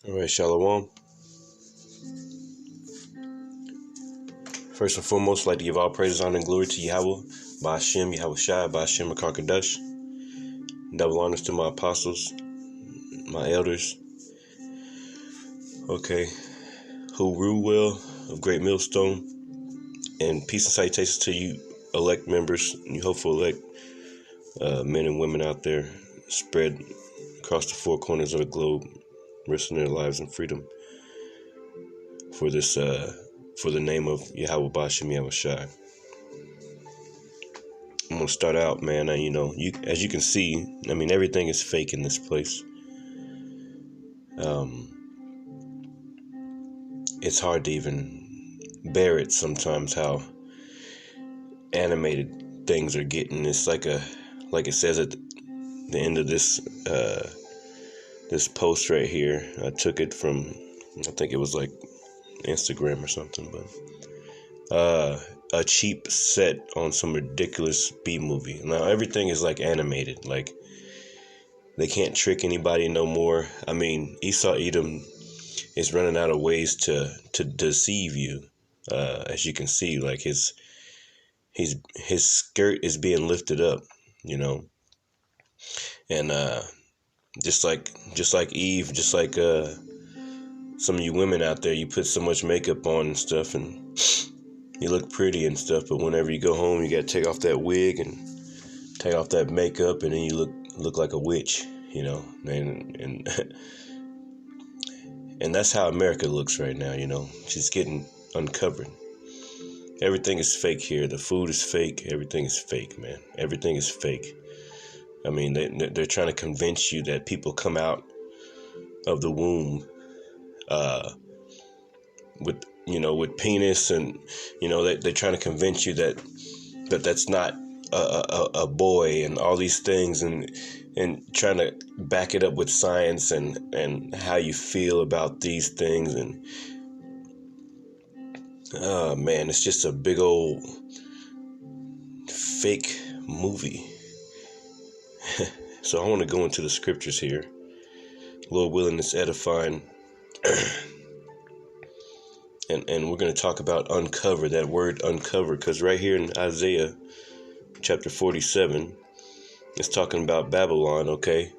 All right, Shalom. First and foremost, I'd like to give all praises, honor, and glory to Yahweh, Ba'ashem, Yahweh Shai, Ba'ashem, Makar-Kadash. Double honors to my apostles, my elders, okay, who rule well of Great Millstone, and peace and salutations to you elect members, you hopeful elect men and women out there spread across the four corners of the globe, risking their lives in freedom for this, for the name of Yahweh Ba'ashem, Yahweh Shai. I'm gonna start out, man. As you can see, everything is fake in this place. It's hard to even bear it sometimes how animated things are getting. It's like it says at the end of this this post right here. I took it from, I think it was like Instagram or something, but a cheap set on some ridiculous B movie. Now everything is like animated, like they can't trick anybody no more. Esau Edom is running out of ways to deceive you. As you can see, like his skirt is being lifted up, and just like Eve, just like some of you women out there, you put so much makeup on and stuff, and you look pretty and stuff, but whenever you go home, you got to take off that wig and take off that makeup, and then you look like a witch, and and that's how America looks right now, She's getting uncovered. Everything is fake here. The food is fake. Everything is fake, man. Everything is fake. They're trying to convince you that people come out of the womb with penis, and they're trying to convince you that that's not a boy, and all these things, and trying to back it up with science and how you feel about these things, and man, it's just a big old fake movie. So I want to go into the scriptures here. Lord willing, it's edifying. And we're going to talk about uncover, that word uncover, because right here in Isaiah chapter 47, it's talking about Babylon, okay?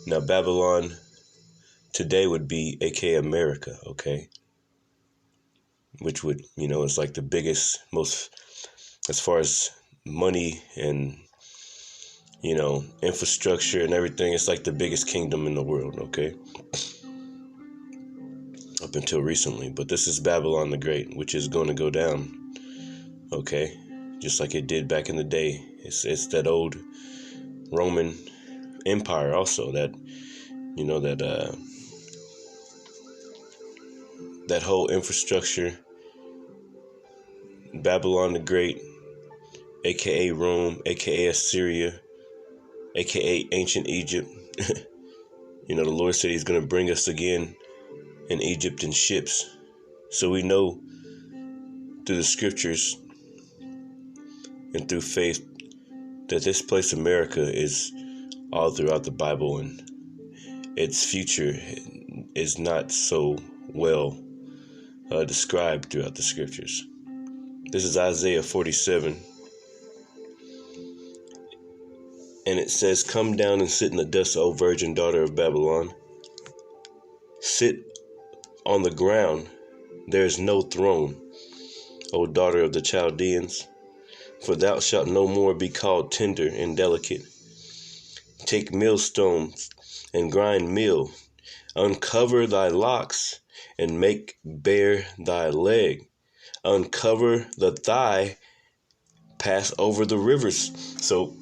Now, Babylon today would be aka America, okay? Which would, it's like the biggest, most, as far as money and, infrastructure and everything, it's like the biggest kingdom in the world, okay? Up until recently. But this is Babylon the Great, which is going to go down, okay? Just like it did back in the day. It's that old Roman Empire also, that that whole infrastructure. Babylon the Great, aka Rome, aka Assyria, aka ancient Egypt. The Lord said he's going to bring us again in Egypt in ships. So we know through the scriptures and through faith that this place America is all throughout the Bible, and its future is not so well described throughout the scriptures. This is Isaiah 47, and it says, "Come down and sit in the dust, O virgin daughter of Babylon. Sit on the ground, there is no throne, O daughter of the Chaldeans, for thou shalt no more be called tender and delicate. Take millstones and grind meal, uncover thy locks and make bare thy leg, uncover the thigh, pass over the rivers." So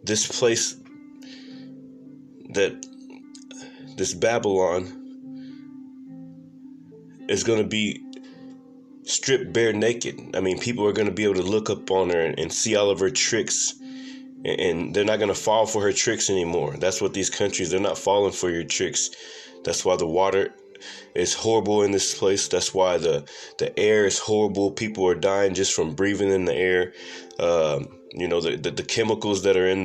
this place, this Babylon, is going to be stripped bare naked. People are going to be able to look up on her and see all of her tricks, and they're not going to fall for her tricks anymore. That's what these countries, they're not falling for your tricks. That's why the water is horrible in this place. That's why the air is horrible. People are dying just from breathing in the air. The chemicals that are in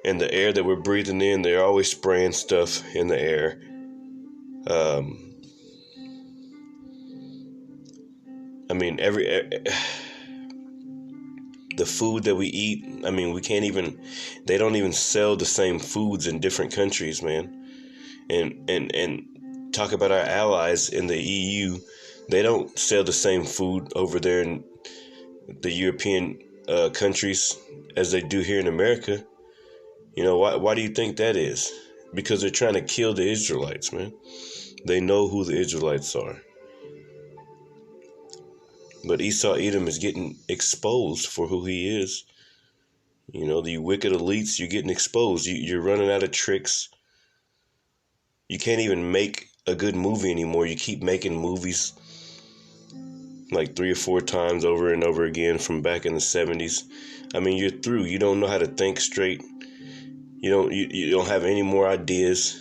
And the air that we're breathing in, they're always spraying stuff in the air. I mean, the food that we eat, I mean, they don't even sell the same foods in different countries, man. And talk about our allies in the EU, they don't sell the same food over there in the European countries as they do here in America. You know, why do you think that is? Because they're trying to kill the Israelites, man. They know who the Israelites are. But Esau Edom is getting exposed for who he is. You know, the wicked elites, you're getting exposed. You're running out of tricks. You can't even make a good movie anymore. You keep making movies like 3 or 4 times over and over again from back in the 70s. I mean, you're through. You don't know how to think straight. You don't have any more ideas.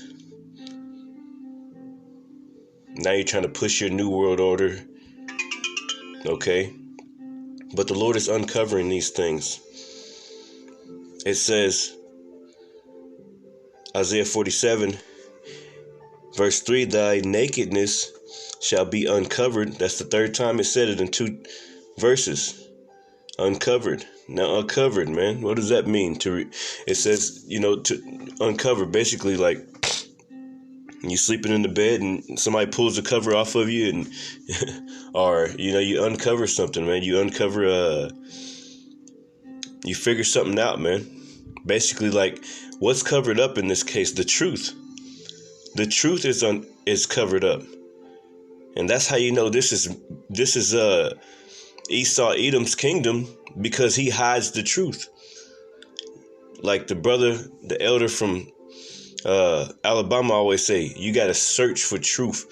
Now you're trying to push your new world order. Okay? But the Lord is uncovering these things. It says, Isaiah 47, verse 3, thy nakedness shall be uncovered. That's the 3rd time it said it in 2 verses. Uncovered. Now, uncovered, man. What does that mean? It says, to uncover. Basically, like, you sleeping in the bed and somebody pulls the cover off of you, and or you uncover something, man. You uncover you figure something out, man. Basically, like, what's covered up in this case? The truth. The truth is covered up, and that's how you know this is Esau Edom's kingdom, because he hides the truth. Like the elder from Alabama always say, you got to search for truth.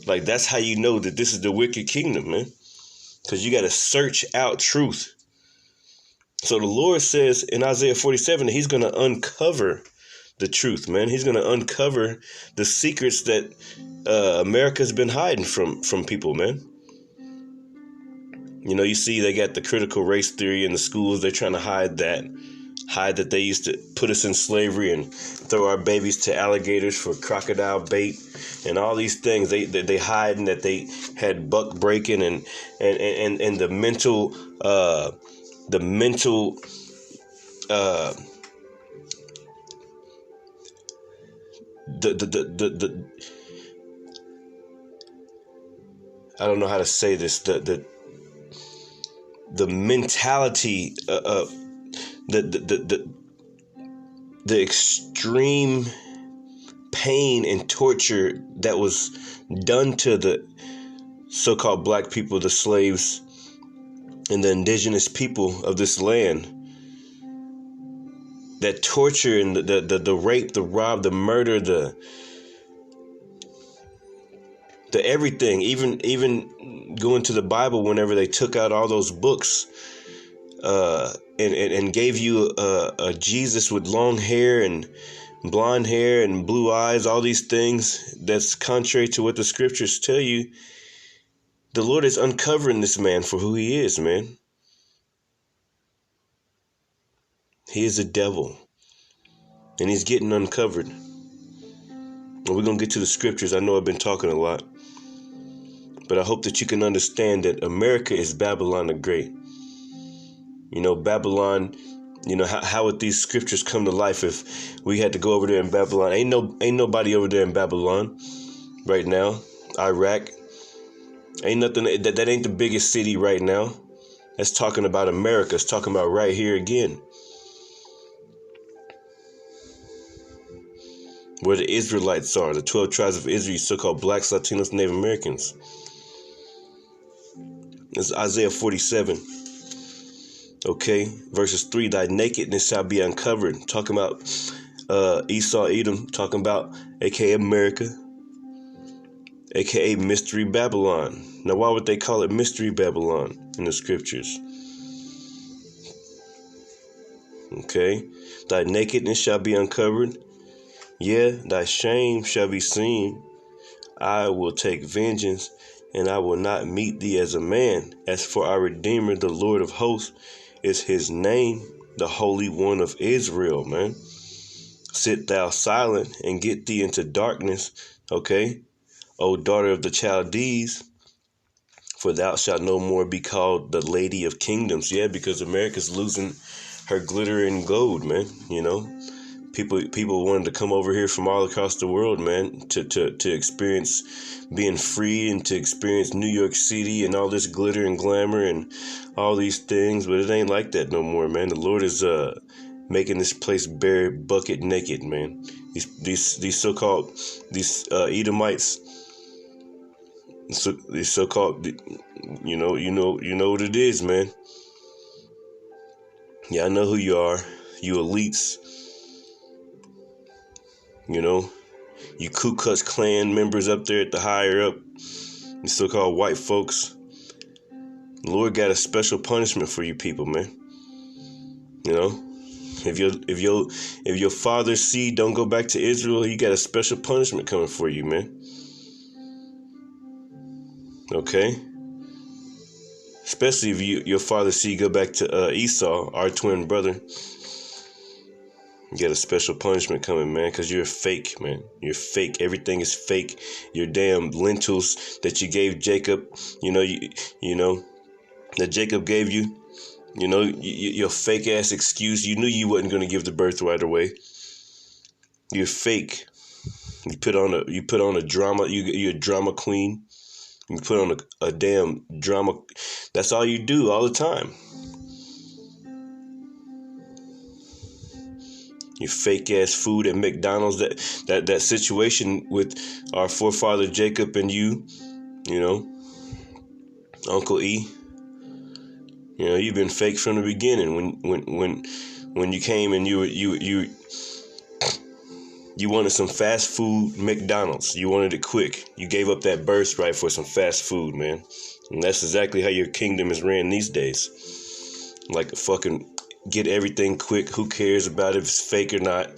Like, that's how you know that this is the wicked kingdom, man. Because you got to search out truth. So the Lord says in Isaiah 47 that he's going to uncover the truth, man. He's going to uncover the secrets that America's been hiding from people, man. You see they got the critical race theory in the schools. They're trying to hide that they used to put us in slavery and throw our babies to alligators for crocodile bait and all these things. They hiding that they had buck breaking and the mental I don't know how to say this, the mentality the extreme pain and torture that was done to the so-called black people, the slaves, and the indigenous people of this land. That torture and the rape, the rob, the murder, the everything, even going to the Bible, whenever they took out all those books and gave you a Jesus with long hair and blonde hair and blue eyes, all these things that's contrary to what the scriptures tell you. The Lord is uncovering this man for who he is, man. He is a devil, and he's getting uncovered. And we're going to get to the scriptures. I know I've been talking a lot, but I hope that you can understand that America is Babylon the Great. Babylon, how would these scriptures come to life if we had to go over there in Babylon? Ain't nobody over there in Babylon right now. Iraq, ain't nothing. That ain't the biggest city right now. That's talking about America. It's talking about right here again, where the Israelites are, the 12 tribes of Israel, so-called blacks, Latinos, Native Americans. It's Isaiah 47. Okay, verses 3, thy nakedness shall be uncovered. Talking about Esau Edom, talking about aka America, aka Mystery Babylon. Now, why would they call it Mystery Babylon in the scriptures? Okay, thy nakedness shall be uncovered. Yeah, thy shame shall be seen. I will take vengeance, and I will not meet thee as a man. As for our Redeemer, the Lord of hosts is his name. the Holy One of Israel, man. Sit thou silent and get thee into darkness, okay? O daughter of the Chaldees, for thou shalt no more be called the Lady of Kingdoms. Yeah, because America's losing her glitter and gold, man. You know, people wanted to come over here from all across the world, man, to experience being free and to experience New York City and all this glitter and glamour and all these things. But it ain't like that no more, man. The Lord is making this place bare bucket naked, man. These so-called Edomites. So these so-called, you know what it is, man. Yeah, I know who you are. You elites. You know, you Ku Klux Klan members up there at the higher up. These so-called white folks. The Lord got a special punishment for you people, man. You know, if your father's seed don't go back to Israel, you got a special punishment coming for you, man. Okay. Especially if your father's seed go back to Esau, our twin brother. You got a special punishment coming, man, because you're fake, man. You're fake. Everything is fake. Your damn lentils that you gave Jacob, you know, that Jacob gave you, your fake ass excuse. You knew you wasn't going to give the birthright away. You're fake. You put on a drama. You're a drama queen. You put on a damn drama. That's all you do all the time. Your fake ass food at McDonald's. That situation with our forefather Jacob and you know, Uncle E. You know, you've been fake from the beginning. When you came and you wanted some fast food McDonald's. You wanted it quick. You gave up that birthright for some fast food, man. And that's exactly how your kingdom is ran these days. Like a fucking get everything quick. Who cares about if it's fake or not?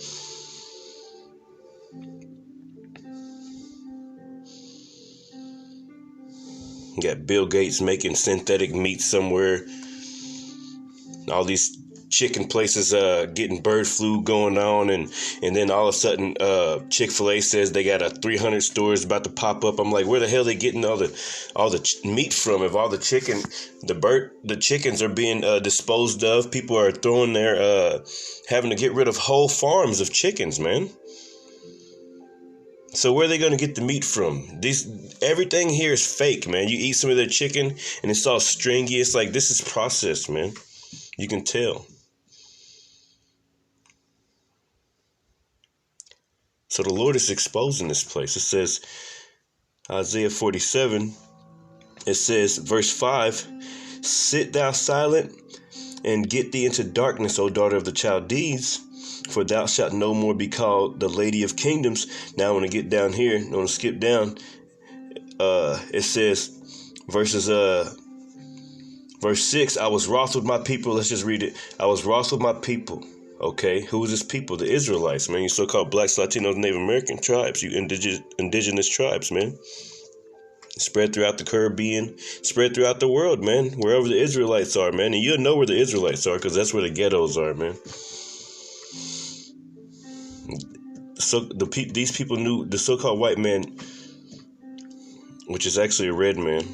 You got Bill Gates making synthetic meat somewhere. All these chicken places getting bird flu going on, and then all of a sudden Chick-fil-A says they got 300 stores about to pop up. I'm like, where the hell are they getting all the meat from? If all the chickens are being disposed of, people are throwing their having to get rid of whole farms of chickens, man. So where are they going to get the meat from? Everything here is fake, man. You eat some of their chicken and it's all stringy. It's like, this is processed, man. You can tell. So the Lord is exposing this place. It says, Isaiah 47, it says, verse 5, sit thou silent and get thee into darkness, O daughter of the Chaldees, for thou shalt no more be called the Lady of Kingdoms. Now I want to get down here. I want to skip down. It says, verse 6, I was wroth with my people. Let's just read it. I was wroth with my people. Okay, who is this people? The Israelites, man. You so-called blacks, Latinos, Native American tribes. You indigenous tribes, man. Spread throughout the Caribbean, spread throughout the world, man. Wherever the Israelites are, man. And you'll know where the Israelites are because that's where the ghettos are, man. So these people knew the so-called white man, which is actually a red man.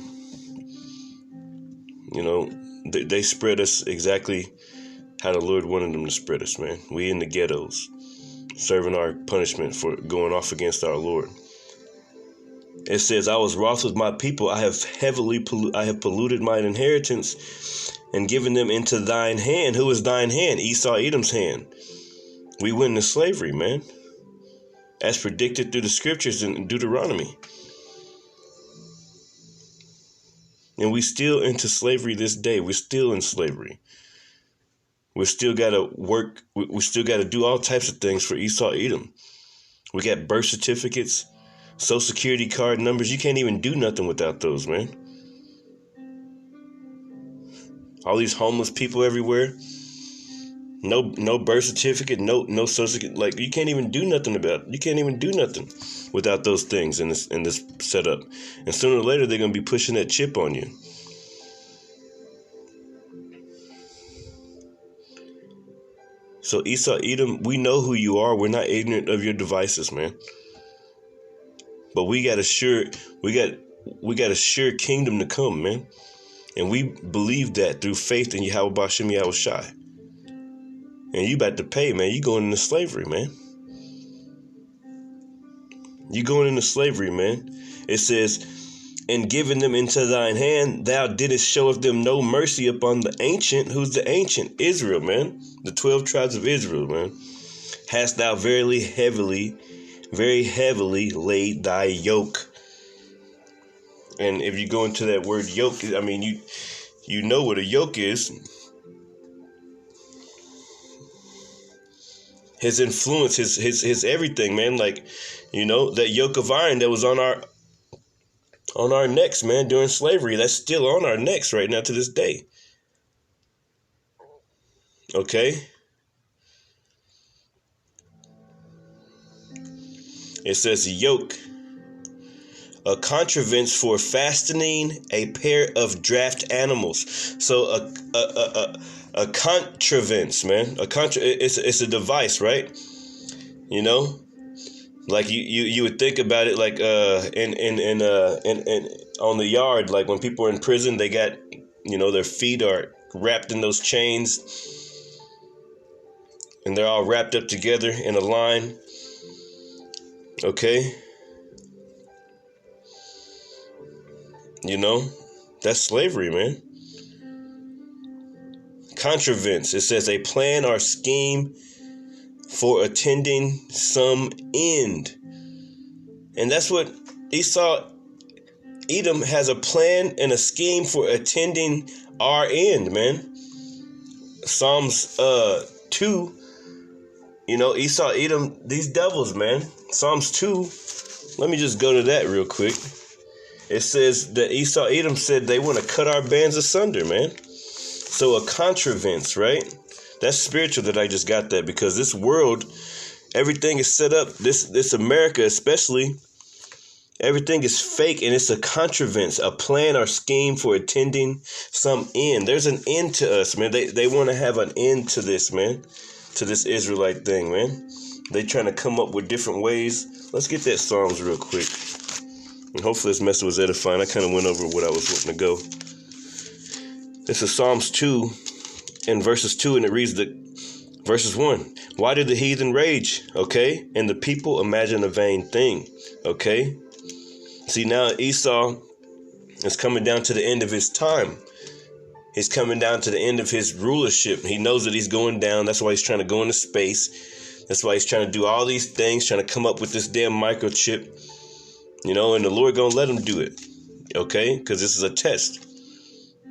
You know, they spread us exactly how the Lord wanted them to spread us, man. We in the ghettos, serving our punishment for going off against our Lord. It says, I was wroth with my people. I have polluted mine inheritance and given them into thine hand. Who is thine hand? Esau, Edom's hand. We went into slavery, man, as predicted through the scriptures in Deuteronomy. And we still into slavery this day. We're still in slavery. We still got to work. We still got to do all types of things for Esau, Edom. We got birth certificates, social security card numbers. You can't even do nothing without those, man. All these homeless people everywhere. No birth certificate, no social security. Like, you can't even do nothing without those things in this setup. And sooner or later they're gonna be pushing that chip on you. So Esau, Edom, we know who you are. We're not ignorant of your devices, man. But we got a sure kingdom to come, man. And we believe that through faith in Yahweh Ba'Shem Yahweh Shai. And you about to pay, man. You going into slavery, man. You going into slavery, man. It says, and giving them into thine hand, thou didst show of them no mercy upon the ancient. Who's the ancient? Israel, man. The 12 tribes of Israel, man. Hast thou very heavily laid thy yoke. And if you go into that word yoke, I mean, you know what a yoke is. His influence, his everything, man. Like, you know, that yoke of iron that was on our necks, man, during slavery. That's still on our necks right now to this day. Okay? It says yoke. A contrivance for fastening a pair of draft animals. So a contrivance, man. It's a device, right? You know, like you would think about it like in on the yard, like when people are in prison, they got, you know, their feet are wrapped in those chains, and they're all wrapped up together in a line. Okay. You know, that's slavery, man. Contrivance. It says a plan or scheme for attending some end. And that's what Esau, Edom has a plan and a scheme for attending our end, man. Psalms 2, you know, Esau, Edom, these devils, man. Psalms 2, let me just go to that real quick. It says that Esau, Edom said they want to cut our bands asunder, man. So a contrivance, right? That's spiritual that I just got that, because this world, everything is set up, this America especially, everything is fake, and it's a contrivance, a plan or scheme for attending some end. There's an end to us, man. They want to have an end to this, man, to this Israelite thing, man. They trying to come up with different ways. Let's get that Psalms real quick. And hopefully this message was edifying. I kind of went over what I was wanting to go. This is Psalms 2 and verses 2, and it reads verses 1. Why did the heathen rage? Okay. And the people imagine a vain thing. Okay. See, now Esau is coming down to the end of his time. He's coming down to the end of his rulership. He knows that he's going down. That's why he's trying to go into space. That's why he's trying to do all these things, trying to come up with this damn microchip. You know, and the Lord gonna let him do it, okay? Because this is a test,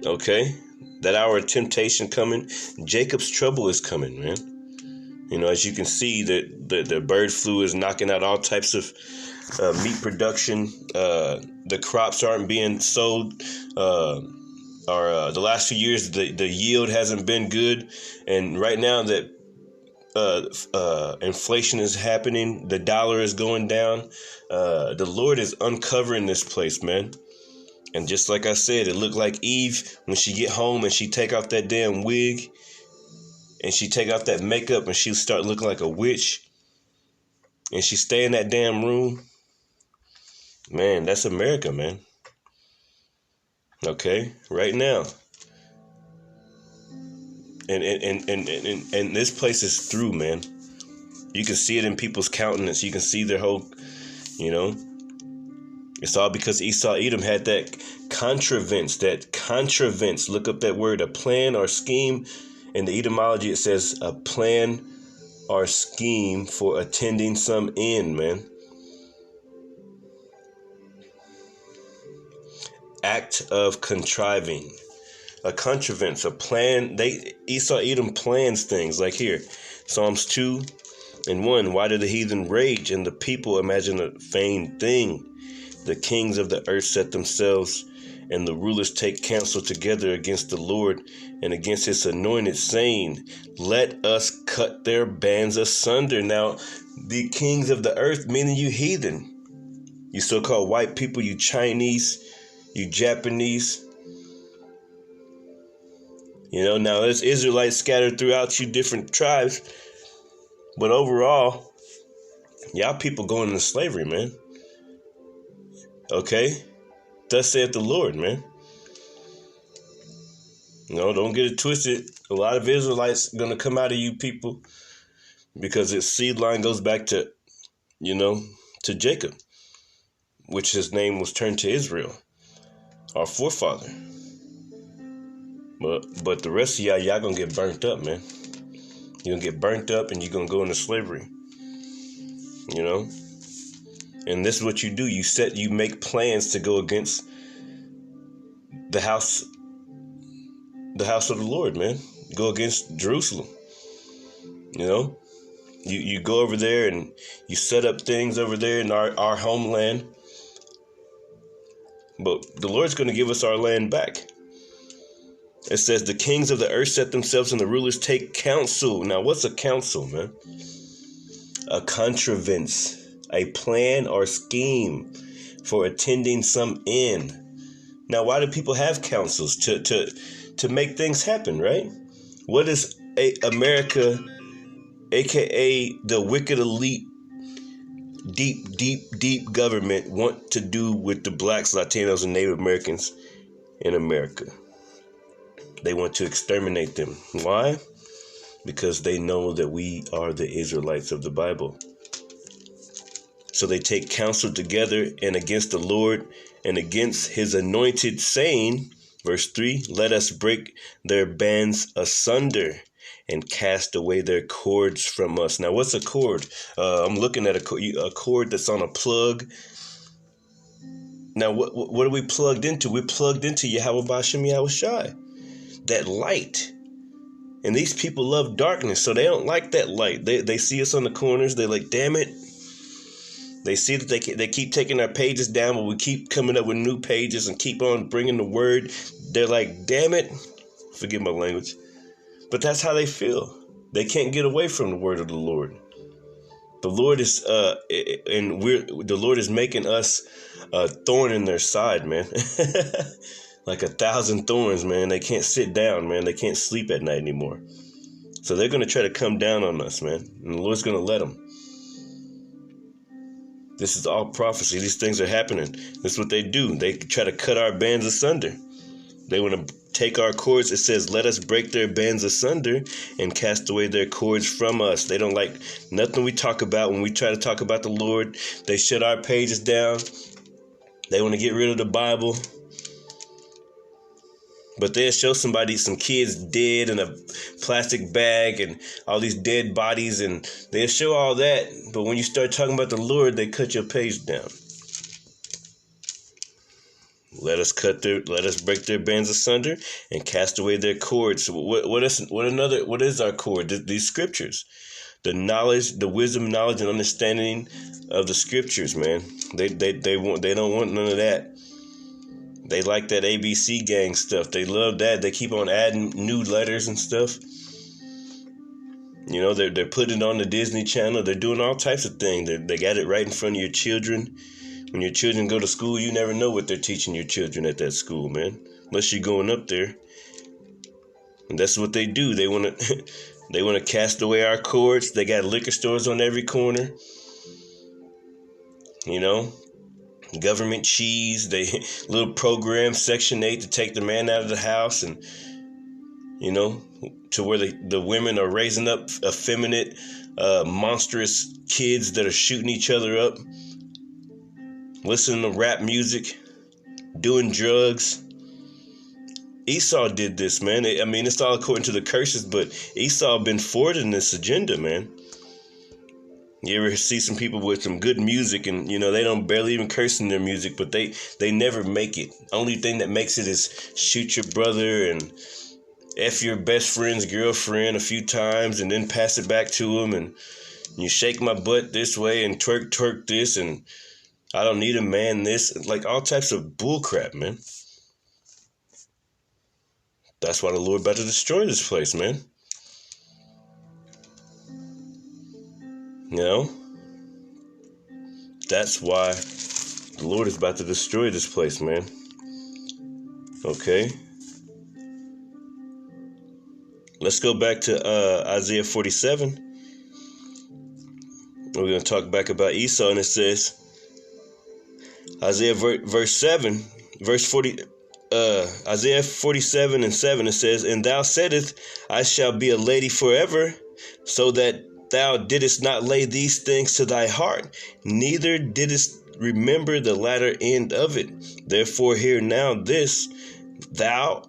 okay? That hour of temptation coming. Jacob's trouble is coming, man. You know, as you can see, the bird flu is knocking out all types of meat production. The crops aren't being sold. The last few years, the yield hasn't been good. And right now that inflation is happening, the dollar is going down. The Lord is uncovering this place, man. And just like I said, it looked like Eve when she get home and she take off that damn wig and she take off that makeup and she start looking like a witch and she stay in that damn room. Man, that's America, man. Okay, right now. And this place is through, man. You can see it in people's countenance. You can see their whole, you know. It's all because Esau, Edom had that contrivance. Look up that word, a plan or scheme. In the etymology, it says a plan or scheme for attending some end, man. Act of contriving. A contrivance, a plan. Esau, Edom plans things. Like here, Psalms 2 and 1. Why do the heathen rage and the people imagine a vain thing? The kings of the earth set themselves, and the rulers take counsel together against the Lord and against his anointed, saying, let us cut their bands asunder. Now, the kings of the earth, meaning you heathen, you so-called white people, you Chinese, you Japanese. You know, now there's Israelites scattered throughout you different tribes, But overall, y'all people going into slavery, man. Okay? Thus saith the Lord, man. No, don't get it twisted. A lot of Israelites going to come out of you people because its seed line goes back to, to Jacob, which his name was turned to Israel, our forefather. But the rest of y'all going to get burnt up, man. You're going to get burnt up and you're going to go into slavery. And this is what you do. You make plans to go against the house of the Lord, man. Go against Jerusalem. You go over there and you set up things over there in our homeland. But the Lord's going to give us our land back. It says the kings of the earth set themselves and the rulers take counsel. Now, what's a counsel, man? A contrivance, a plan or scheme for attending some end. Now, why do people have councils? To make things happen, right? What does America, aka the wicked elite, deep government, want to do with the blacks, Latinos, and Native Americans in America? They want to exterminate them. Why? Because they know that we are the Israelites of the Bible. So they take counsel together and against the Lord and against his anointed, saying, verse 3, let us break their bands asunder and cast away their cords from us. Now, what's a cord? I'm looking at a cord that's on a plug. Now, what are we plugged into? We're plugged into Yahweh B'Shem Yahweh Shai, that light. And these people love darkness, so they don't like that light. They see us on the corners. They're like, damn it. They see that they keep taking our pages down, but we keep coming up with new pages and keep on bringing the word. They're like, damn it. Forgive my language. But that's how they feel. They can't get away from the word of the Lord. The Lord is, the Lord is making us a thorn in their side, man. Like 1,000 thorns, man. They can't sit down, man. They can't sleep at night anymore. So they're going to try to come down on us, man. And the Lord's going to let them. This is all prophecy. These things are happening. This is what they do. They try to cut our bands asunder. They want to take our cords. It says, let us break their bands asunder and cast away their cords from us. They don't like nothing we talk about. When we try to talk about the Lord, they shut our pages down. They want to get rid of the Bible. But they'll show somebody some kids dead in a plastic bag and all these dead bodies, and they'll show all that. But when you start talking about the Lord, they cut your page down. Let us break their bands asunder and cast away their cords. What is our cord? These scriptures, the knowledge, the wisdom, knowledge, and understanding of the scriptures, man. They don't want none of that. They like that ABC gang stuff. They love that. They keep on adding new letters and stuff. They're putting it on the Disney Channel. They're doing all types of things. They got it right in front of your children. When your children go to school, you never know what they're teaching your children at that school, man. Unless you're going up there. And that's what they do. They want to cast away our cords. They got liquor stores on every corner. Government cheese, they little program, Section 8 to take the man out of the house, and to where the women are raising up effeminate, monstrous kids that are shooting each other up, listening to rap music, doing drugs. Esau did this, man. It's all according to the curses, but Esau been forwarding this agenda, man. You ever see some people with some good music and, they don't barely even curse in their music, but they never make it. Only thing that makes it is shoot your brother and F your best friend's girlfriend a few times and then pass it back to him, and you shake my butt this way and twerk this, and I don't need a man this, like all types of bullcrap, man. That's why the Lord about to destroy this place, man. That's why the Lord is about to destroy this place, man. Okay. Let's go back to Isaiah 47. We're going to talk back about Esau, and it says, Isaiah verse 7, verse 40, Isaiah 47:7, it says, and thou saidest, I shall be a lady forever, so that thou didst not lay these things to thy heart, neither didst remember the latter end of it. Therefore hear now this, thou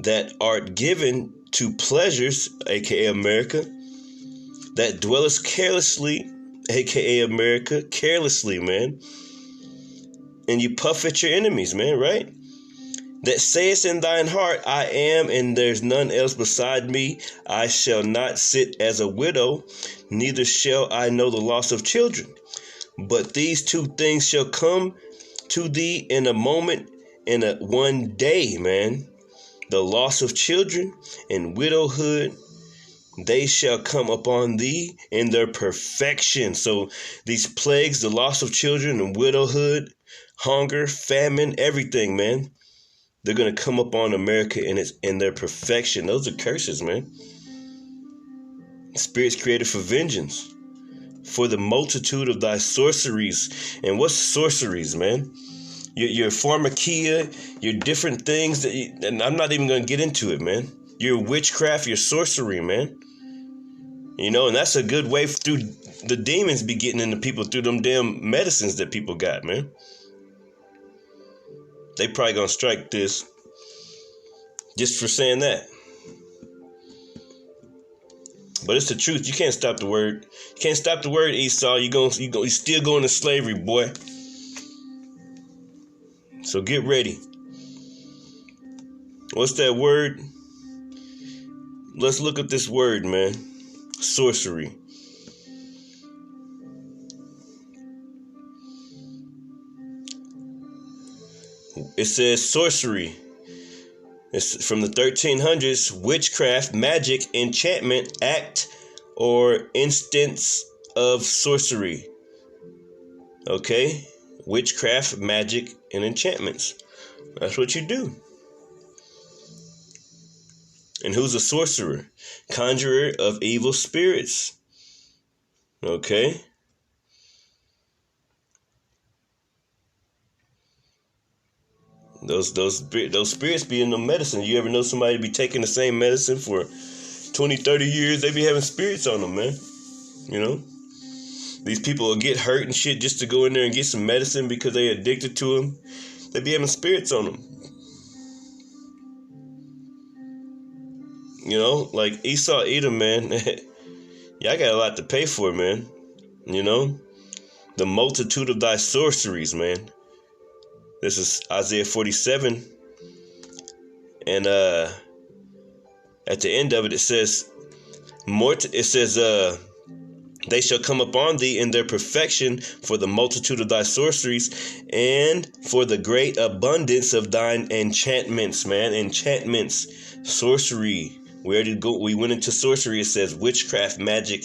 that art given to pleasures, aka America, that dwellest carelessly, aka America, carelessly, man, and you puff at your enemies, man, right? That sayest in thine heart, I am, and there's none else beside me. I shall not sit as a widow, neither shall I know the loss of children. But these two things shall come to thee in a moment, in a one day, man. The loss of children and widowhood, they shall come upon thee in their perfection. So these plagues, the loss of children and widowhood, hunger, famine, everything, man, they're going to come upon America in their perfection. Those are curses, man. Spirits created for vengeance, for the multitude of thy sorceries. And what's sorceries, man? Your pharmakia, your different things that and I'm not even going to get into it, man. Your witchcraft, your sorcery, man. You know, and that's a good way through the demons be getting into people through them damn medicines that people got, man. They probably going to strike this just for saying that. But it's the truth. You can't stop the word. You can't stop the word, Esau. You still going to slavery, boy. So get ready. What's that word? Let's look at this word, man. Sorcery. It says sorcery. It's from the 1300s. Witchcraft, magic, enchantment, act, or instance of sorcery. Okay? Witchcraft, magic, and enchantments. That's what you do. And who's a sorcerer? Conjurer of evil spirits. Okay? Those spirits be in the medicine. You ever know somebody be taking the same medicine for 20, 30 years? They be having spirits on them, man. You know? These people will get hurt and shit just to go in there and get some medicine because they addicted to them. They be having spirits on them. You know, like Esau, Edom, man. Y'all got a lot to pay for, man. You know, the multitude of thy sorceries, man. This is Isaiah 47. And at the end of it, it says, they shall come upon thee in their perfection for the multitude of thy sorceries and for the great abundance of thine enchantments, man. Enchantments, sorcery. We went into sorcery. It says witchcraft, magic,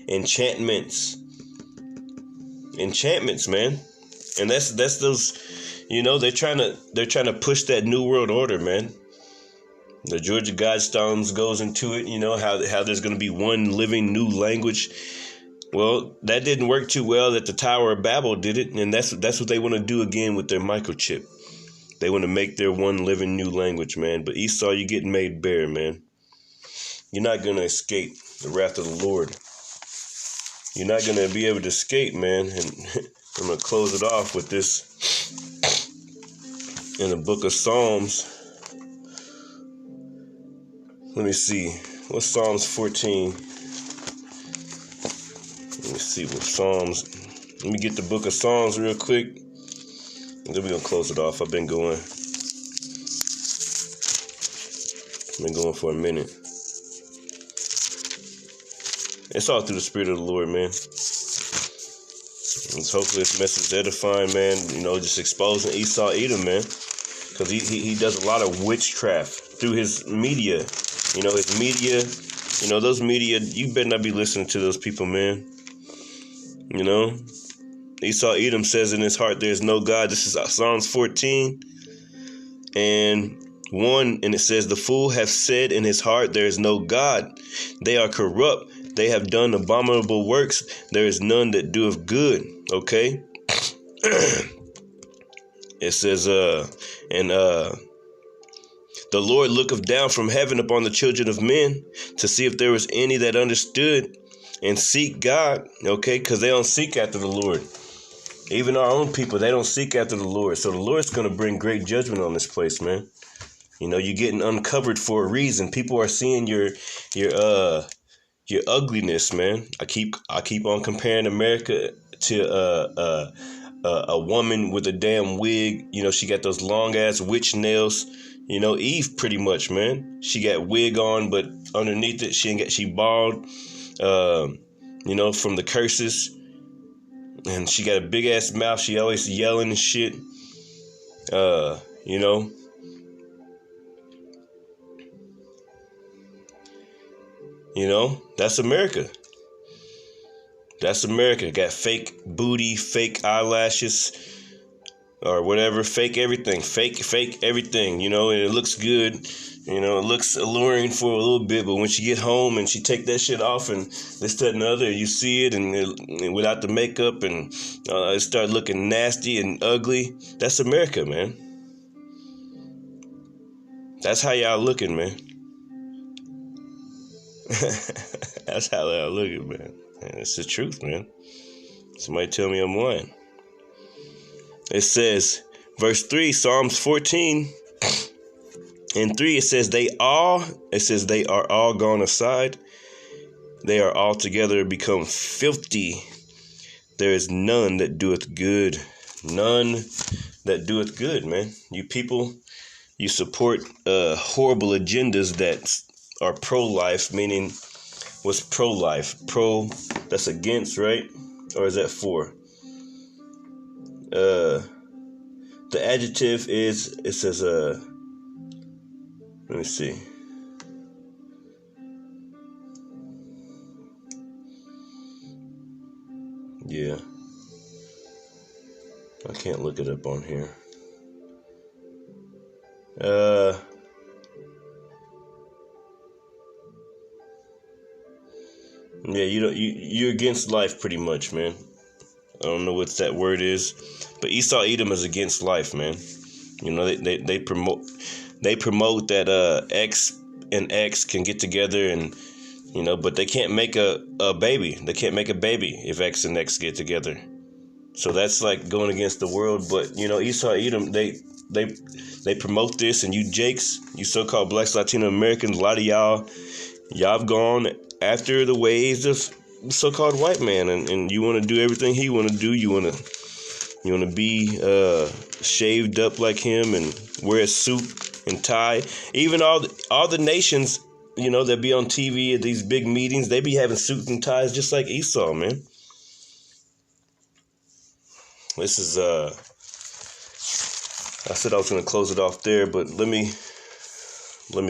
enchantments. Enchantments, man. And that's those, you know, they're trying to push that new world order, man. The Georgia Guidestones goes into it, you know, how there's going to be one living new language. Well, that didn't work too well at the Tower of Babel, did it? And that's what they want to do again with their microchip. They want to make their one living new language, man. But Esau, you're getting made bare, man. You're not going to escape the wrath of the Lord. You're not going to be able to escape, man. And I'm going to close it off with this in the book of Psalms. Let me see. What's Psalms 14? Let me see what Psalms. Let me get the book of Psalms real quick. And then we're going to close it off. I've been going for a minute. It's all through the Spirit of the Lord, man. It's hopefully this message is edifying, man. You know, just exposing Esau Edom, man. Because he does a lot of witchcraft through his media. You know, his media, you know, those media, you better not be listening to those people, man. You know, Esau Edom says in his heart, there's no God. This is Psalms 14 and 1. And it says, the fool hath said in his heart, there is no God. They are corrupt. they have done abominable works, there is none that doeth good. Okay. It says, the Lord looketh down from heaven upon the children of men to see if there was any that understood and seek God. Okay, because they don't seek after the Lord. Even our own people, they don't seek after the Lord. So the Lord's going to bring great judgment on this place, man. You know, you're getting uncovered for a reason. People are seeing your ugliness, man. I keep on comparing America to a woman with a damn wig. You know, she got those long ass witch nails. You know, Eve pretty much, man. She got wig on, but underneath it, she bald. You know, from the curses. And she got a big ass mouth. She always yelling and shit. You know. You know, that's America. That's America. Got fake booty, fake eyelashes, or whatever, fake everything, fake everything, you know, and it looks good, you know, it looks alluring for a little bit, but when she get home and she take that shit off and this, that, and the other, you see it, and without the makeup, and it start looking nasty and ugly. That's America, man. That's how y'all looking, man. That's how y'all looking, man. It's the truth, man. Somebody tell me I'm lying. It says, verse 3, Psalms 14 and 3, it says they are all gone aside. They are altogether become filthy. There is none that doeth good. None that doeth good, man. You people, you support horrible agendas that are pro-life, meaning what's pro-life? Pro, that's against, right? Or is that for? The adjective is, it says, let me see. Yeah. I can't look it up on here. Yeah, you're against life pretty much, man. I don't know what that word is, but Esau Edom is against life, man. You know, they promote that X and X can get together, and you know, but they can't make a baby. They can't make a baby if X and X get together. So that's like going against the world. But you know, Esau Edom, they promote this, and you Jakes, you so-called Blacks, Latino Americans, a lot of y'all have gone after the ways of so-called white man, and you want to do everything he want to do. You want to be shaved up like him and wear a suit and tie. Even all the nations, you know, that be on TV at these big meetings, they be having suits and ties just like Esau, man. This is I said I was going to close it off there, but let me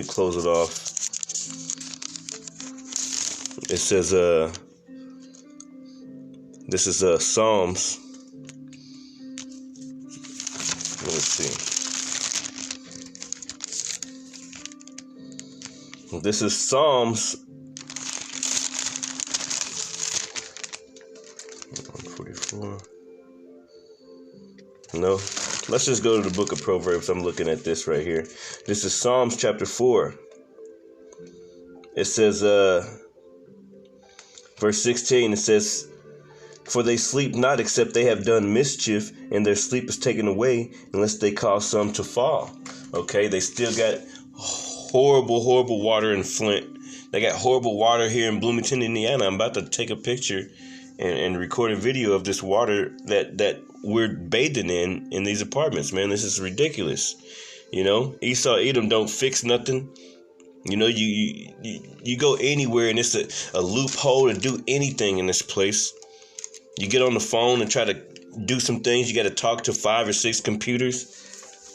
close it off. It says this is Psalms. Let me see. This is Psalms 144. No, let's just go to the book of Proverbs. I'm looking at this right here. This is Psalms chapter 4. It says, verse 16, it says, for they sleep not except they have done mischief, and their sleep is taken away unless they cause some to fall. Okay, they still got horrible water in Flint. They got horrible water here in Bloomington, Indiana. I'm about to take a picture and record a video of this water that we're bathing in these apartments, man. This is ridiculous. You know, Esau Edom don't fix nothing. You know, you go anywhere and it's a loophole to do anything in this place. You get on the phone and try to do some things. You got to talk to 5 or 6 computers.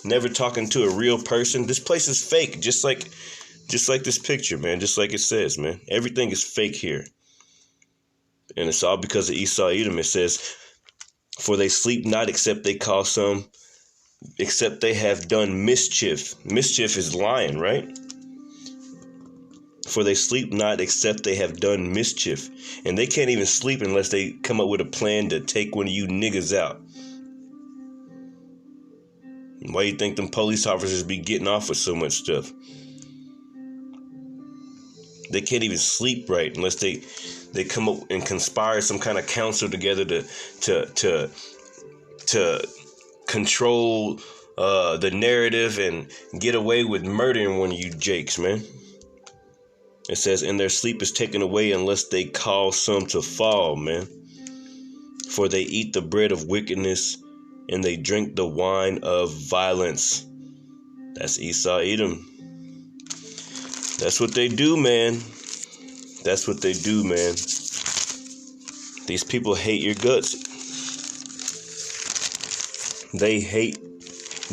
Never talking to a real person. This place is fake, just like this picture, man. Just like it says, man. Everything is fake here. And it's all because of Esau Edom. It says, for they sleep not except they cause some, except they have done mischief. Mischief is lying, right? for they sleep not except they have done mischief. And they can't even sleep unless they come up with a plan to take one of you niggas out. Why you think them police officers be getting off with so much stuff? They can't even sleep right unless they come up and conspire some kind of council together to control the narrative and get away with murdering one of you jakes, man. It says, and their sleep is taken away unless they cause some to fall, man. For they eat the bread of wickedness and they drink the wine of violence. That's Esau, Edom. That's what they do, man. That's what they do, man. These people hate your guts. They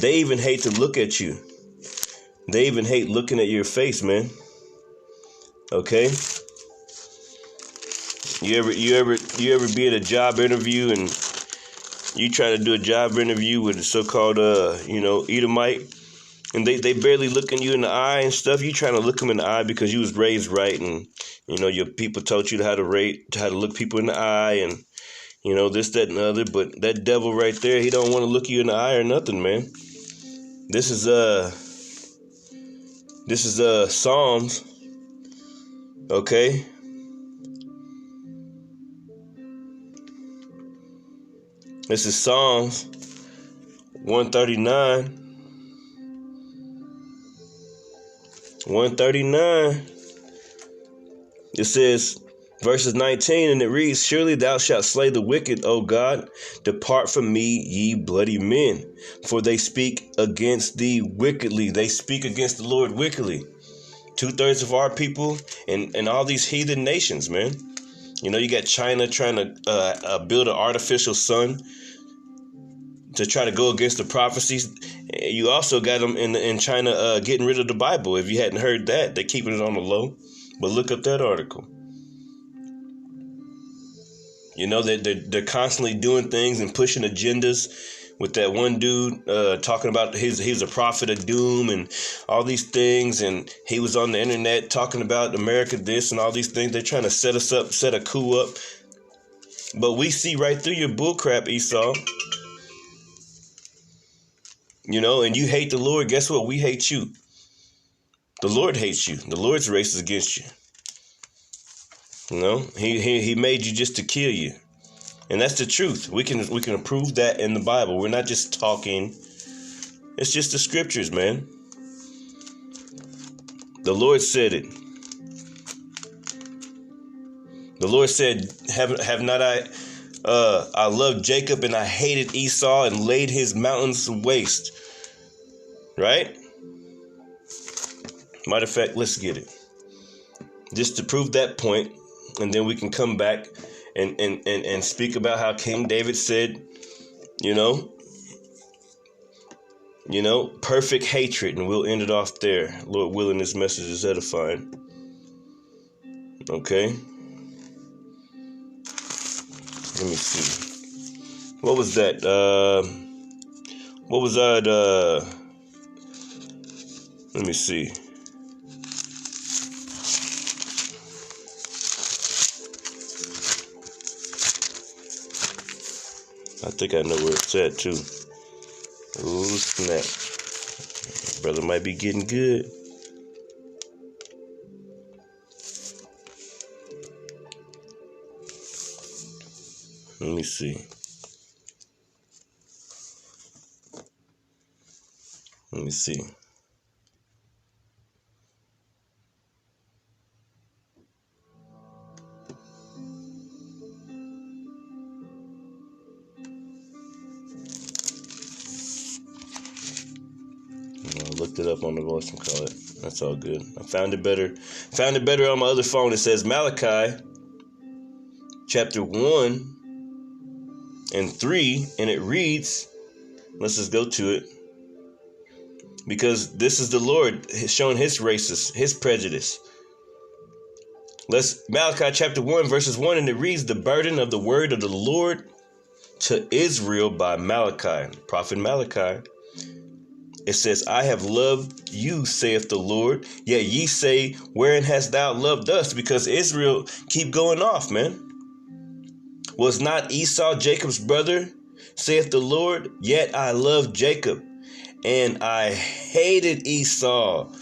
even hate to look at you. They even hate looking at your face, man. Okay? You ever be at a job interview and you try to do a job interview with a so-called Edomite, and they barely looking you in the eye and stuff. You trying to look them in the eye because you was raised right, and your people taught you how to look people in the eye, and this, that, and the other. But that devil right there, he don't want to look you in the eye or nothing, man. This is Psalms, okay? This is Psalms 139. 139. It says, verses 19, and it reads, surely thou shalt slay the wicked, O God. Depart from me, ye bloody men, for they speak against thee wickedly. They speak against the Lord wickedly. 2/3 of our people and all these heathen nations, man. You got China trying to build an artificial sun to try to go against the prophecies. You also got them in China getting rid of the Bible. If you hadn't heard that, they're keeping it on the low. But look up that article. They're constantly doing things and pushing agendas. With that one dude talking about he's a prophet of doom and all these things, and he was on the internet talking about America this and all these things. They're trying to set us up, set a coup up. But we see right through your bullcrap, Esau. And you hate the Lord. Guess what? We hate you. The Lord hates you. The Lord's race is against you. He made you just to kill you. And that's the truth. We can prove that in the Bible. We're not just talking. It's just the scriptures, man. The Lord said it. The Lord said, have not I loved Jacob and I hated Esau and laid his mountains waste. Right? Matter of fact, let's get it. Just to prove that point, and then we can come back and speak about how King David said, perfect hatred, and we'll end it off there. Lord willing, this message is edifying. Okay. Let me see. What was that? Let me see. I think I know where it's at too. Ooh, snap. Brother might be getting good. Let me see. Let me see. I looked it up on the voice and call it. That's all good. I found it better. Found it better on my other phone. It says Malachi chapter 1 and 3, and it reads, let's just go to it, because this is the Lord showing his racist, his prejudice. Malachi chapter 1 verses 1, and it reads, the burden of the word of the Lord to Israel by Malachi, prophet Malachi. It says, I have loved you, saith the Lord. Yet ye say, wherein hast thou loved us? Because Israel keep going off, man. Was not Esau Jacob's brother, saith the Lord? Yet I loved Jacob, and I hated Esau.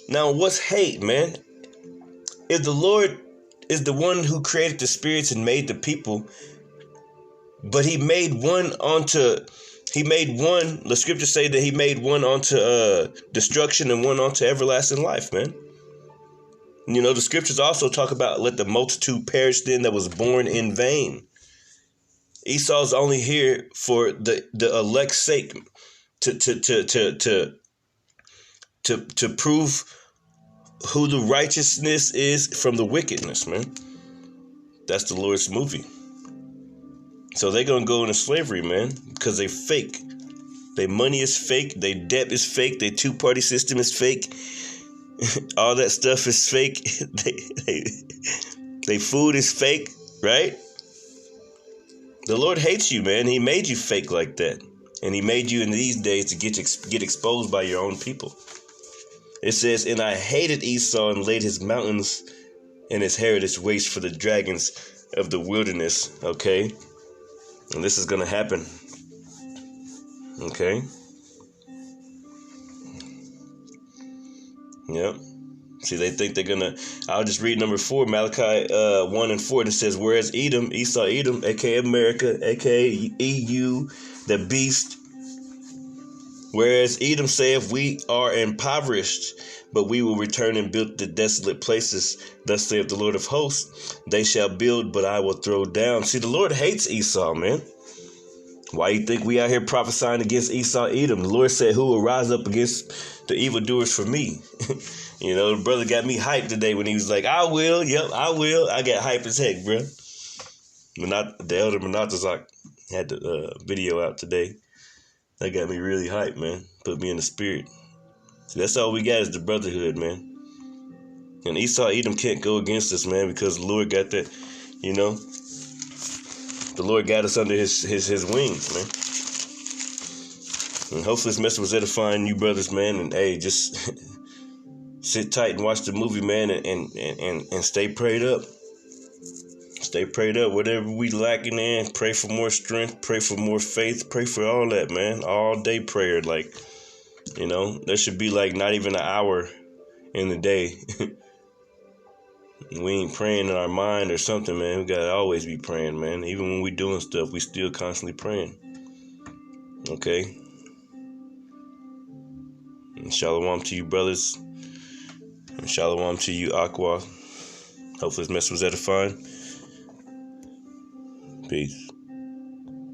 Now, what's hate, man? If the Lord is the one who created the spirits and made the people, but he made one, the scriptures say that he made one onto destruction and one onto everlasting life, man. You know, the scriptures also talk about let the multitude perish then that was born in vain. Esau's only here for the elect's sake, to prove who the righteousness is from the wickedness, man. That's the Lord's movie. So they're going to go into slavery, man, because they fake. Their money is fake. Their debt is fake. Their two-party system is fake. All that stuff is fake. Their food is fake, right? The Lord hates you, man. He made you fake like that. And he made you in these days to get exposed by your own people. It says, and I hated Esau and laid his mountains and his heritage waste for the dragons of the wilderness. Okay? And this is going to happen. Okay? Yep. See, they think they're going to... I'll just read number 4, Malachi 1 and 4. And it says, whereas Esau Edom, a.k.a. America, a.k.a. EU, the beast. Whereas Edom saith, we are impoverished, but we will return and build the desolate places. Thus saith the Lord of hosts, they shall build, but I will throw down. See, the Lord hates Esau, man. Why you think we out here prophesying against Esau Edom? The Lord said, who will rise up against the evildoers for me? You know, the brother got me hyped today when he was like, I will. Yep, I will. I got hype as heck, bro. The elder Monatazak had the video out today. That got me really hyped, man. Put me in the spirit. See, that's all we got is the brotherhood, man. And Esau Edom can't go against us, man, because the Lord got that, you know. The Lord got us under his wings, man. And hopefully this message was edifying you brothers, man. And hey, just sit tight and watch the movie, man, and stay prayed up. Stay prayed up. Whatever we lacking in, pray for more strength, pray for more faith, pray for all that, man. All day prayer. Like, you know, there should be like not even an hour in the day. We ain't praying in our mind or something, man. We gotta always be praying, man. Even when we doing stuff, we still constantly praying. Okay? And shalom to you, brothers. And shalom to you, Aqua. Hopefully this message was edifying. Peace.